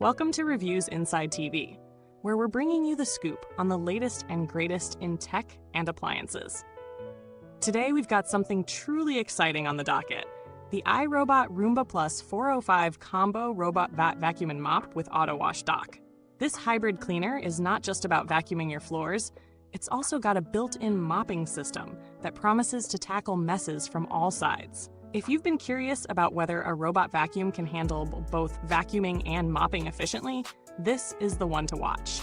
Welcome to Reviewsinsidetv, where we're bringing you the scoop on the latest and greatest in tech and appliances. Today we've got something truly exciting on the docket, the iRobot Roomba Plus 405 Combo Robot Vacuum Mop with AutoWash Dock. This hybrid cleaner is not just about vacuuming your floors, it's also got a built-in mopping system that promises to tackle messes from all sides. If you've been curious about whether a robot vacuum can handle both vacuuming and mopping efficiently, this is the one to watch.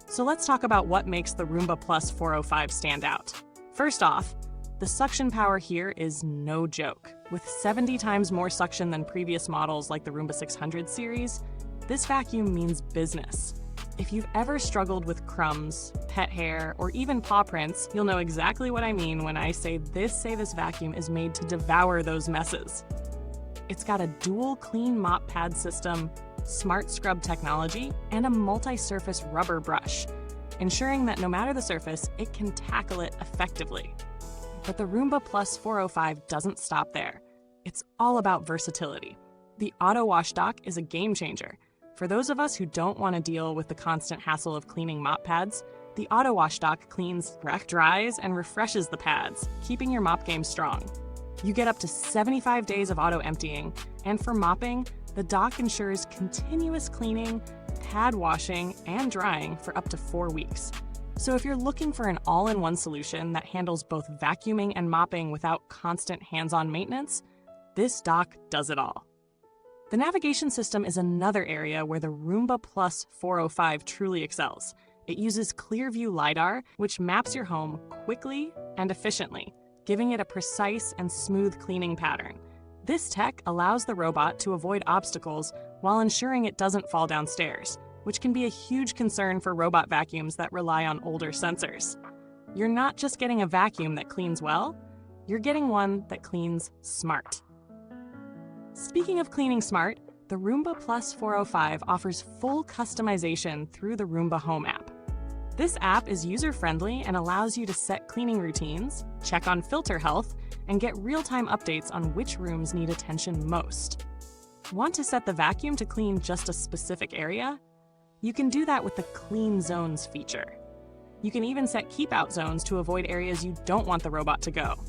So let's talk about what makes the Roomba Plus 405 stand out. First off, the suction power here is no joke. With 70 times more suction than previous models like the Roomba 600 series, this vacuum means business. If you've ever struggled with crumbs, pet hair, or even paw prints, you'll know exactly what I mean when I say this vacuum is made to devour those messes. It's got a dual clean mop pad system, smart scrub technology, and a multi-surface rubber brush, ensuring that no matter the surface, it can tackle it effectively. But the Roomba Plus 405 doesn't stop there. It's all about versatility. The AutoWash Dock is a game changer. For those of us who don't want to deal with the constant hassle of cleaning mop pads, the AutoWash Dock cleans, dries, and refreshes the pads, keeping your mop game strong. You get up to 75 days of auto-emptying, and for mopping, the dock ensures continuous cleaning, pad washing, and drying for up to 4 weeks. So if you're looking for an all-in-one solution that handles both vacuuming and mopping without constant hands-on maintenance, this dock does it all. The navigation system is another area where the Roomba Plus 405 truly excels. It uses Clearview LiDAR, which maps your home quickly and efficiently, giving it a precise and smooth cleaning pattern. This tech allows the robot to avoid obstacles while ensuring it doesn't fall downstairs, which can be a huge concern for robot vacuums that rely on older sensors. You're not just getting a vacuum that cleans well, you're getting one that cleans smart. Speaking of cleaning smart, the Roomba Plus 405 offers full customization through the Roomba Home app. This app is user-friendly and allows you to set cleaning routines, check on filter health, and get real-time updates on which rooms need attention most. Want to set the vacuum to clean just a specific area? You can do that with the Clean Zones feature. You can even set keep-out zones to avoid areas you don't want the robot to go.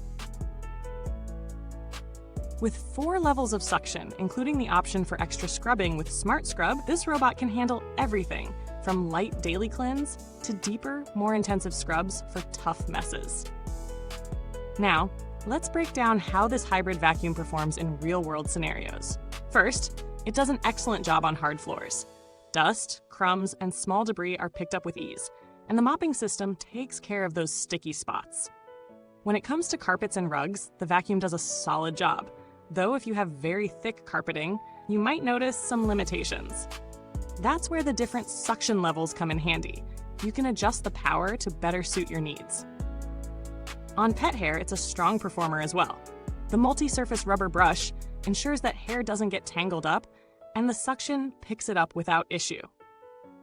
With 4 levels of suction, including the option for extra scrubbing with Smart Scrub, this robot can handle everything from light daily cleanse to deeper, more intensive scrubs for tough messes. Now, let's break down how this hybrid vacuum performs in real-world scenarios. First, it does an excellent job on hard floors. Dust, crumbs, and small debris are picked up with ease, and the mopping system takes care of those sticky spots. When it comes to carpets and rugs, the vacuum does a solid job. Though if you have very thick carpeting, you might notice some limitations. That's where the different suction levels come in handy. You can adjust the power to better suit your needs. On pet hair, it's a strong performer as well. The multi-surface rubber brush ensures that hair doesn't get tangled up, and the suction picks it up without issue.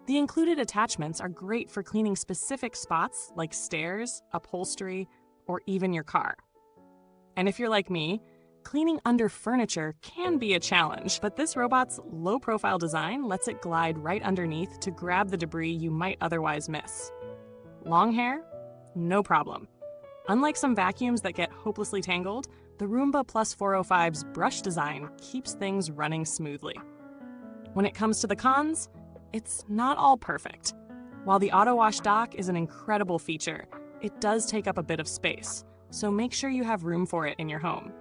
The included attachments are great for cleaning specific spots like stairs, upholstery, or even your car. And if you're like me, cleaning under furniture can be a challenge, but this robot's low-profile design lets it glide right underneath to grab the debris you might otherwise miss. Long hair? No problem. Unlike some vacuums that get hopelessly tangled, the Roomba Plus 405's brush design keeps things running smoothly. When it comes to the cons, it's not all perfect. While the AutoWash Dock is an incredible feature, it does take up a bit of space, so make sure you have room for it in your home.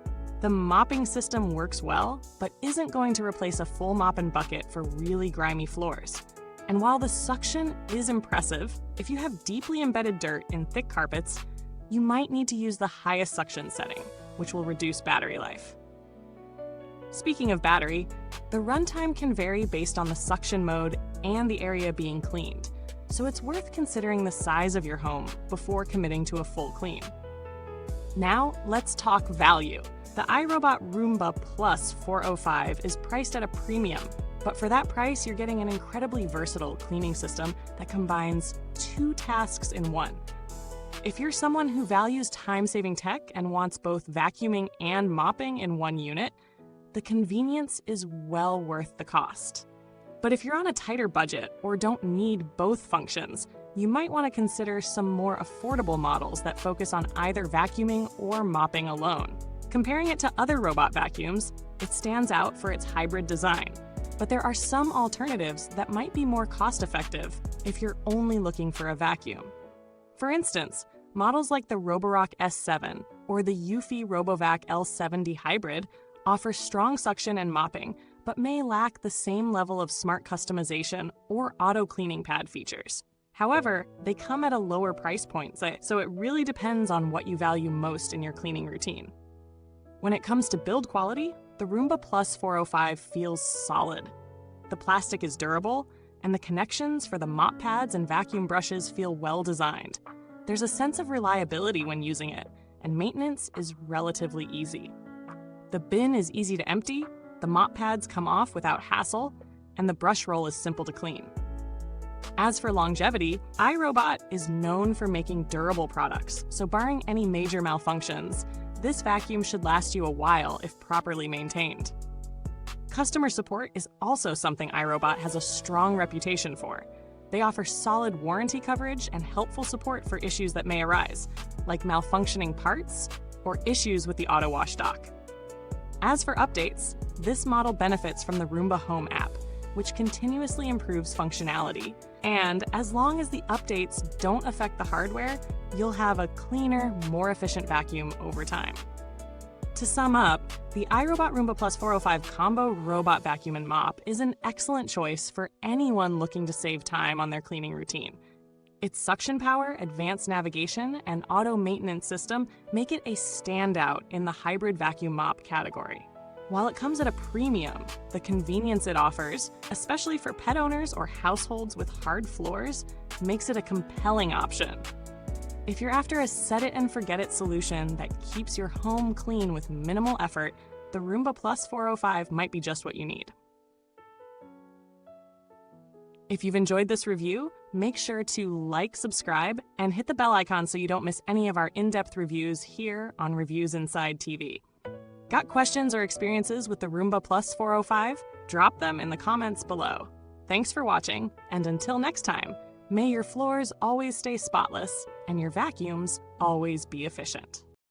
The mopping system works well, but isn't going to replace a full mop and bucket for really grimy floors. And while the suction is impressive, if you have deeply embedded dirt in thick carpets, you might need to use the highest suction setting, which will reduce battery life. Speaking of battery, the runtime can vary based on the suction mode and the area being cleaned, so it's worth considering the size of your home before committing to a full clean. Now, let's talk value. The iRobot Roomba Plus 405 is priced at a premium, but for that price, you're getting an incredibly versatile cleaning system that combines 2 tasks in one. If you're someone who values time-saving tech and wants both vacuuming and mopping in one unit, the convenience is well worth the cost. But if you're on a tighter budget or don't need both functions, you might want to consider some more affordable models that focus on either vacuuming or mopping alone. Comparing it to other robot vacuums, it stands out for its hybrid design, but there are some alternatives that might be more cost-effective if you're only looking for a vacuum. For instance, models like the Roborock S7 or the Eufy RoboVac L70 Hybrid offer strong suction and mopping, but may lack the same level of smart customization or auto-cleaning pad features. However, they come at a lower price point, so it really depends on what you value most in your cleaning routine. When it comes to build quality, the Roomba Plus 405 feels solid. The plastic is durable, and the connections for the mop pads and vacuum brushes feel well designed. There's a sense of reliability when using it, and maintenance is relatively easy. The bin is easy to empty, the mop pads come off without hassle, and the brush roll is simple to clean. As for longevity, iRobot is known for making durable products, so barring any major malfunctions, this vacuum should last you a while if properly maintained. Customer support is also something iRobot has a strong reputation for. They offer solid warranty coverage and helpful support for issues that may arise, like malfunctioning parts or issues with the AutoWash Dock. As for updates, this model benefits from the Roomba Home app, which continuously improves functionality. And as long as the updates don't affect the hardware, you'll have a cleaner, more efficient vacuum over time. To sum up, the iRobot Roomba Plus 405 Combo Robot Vacuum and Mop is an excellent choice for anyone looking to save time on their cleaning routine. Its suction power, advanced navigation, and auto maintenance system make it a standout in the hybrid vacuum mop category. While it comes at a premium, the convenience it offers, especially for pet owners or households with hard floors, makes it a compelling option. If you're after a set-it-and-forget-it solution that keeps your home clean with minimal effort, the Roomba Plus 405 might be just what you need. If you've enjoyed this review, make sure to like, subscribe, and hit the bell icon so you don't miss any of our in-depth reviews here on Reviewsinside.tv. Got questions or experiences with the Roomba Plus 405? Drop them in the comments below. Thanks for watching, and until next time, may your floors always stay spotless and your vacuums always be efficient.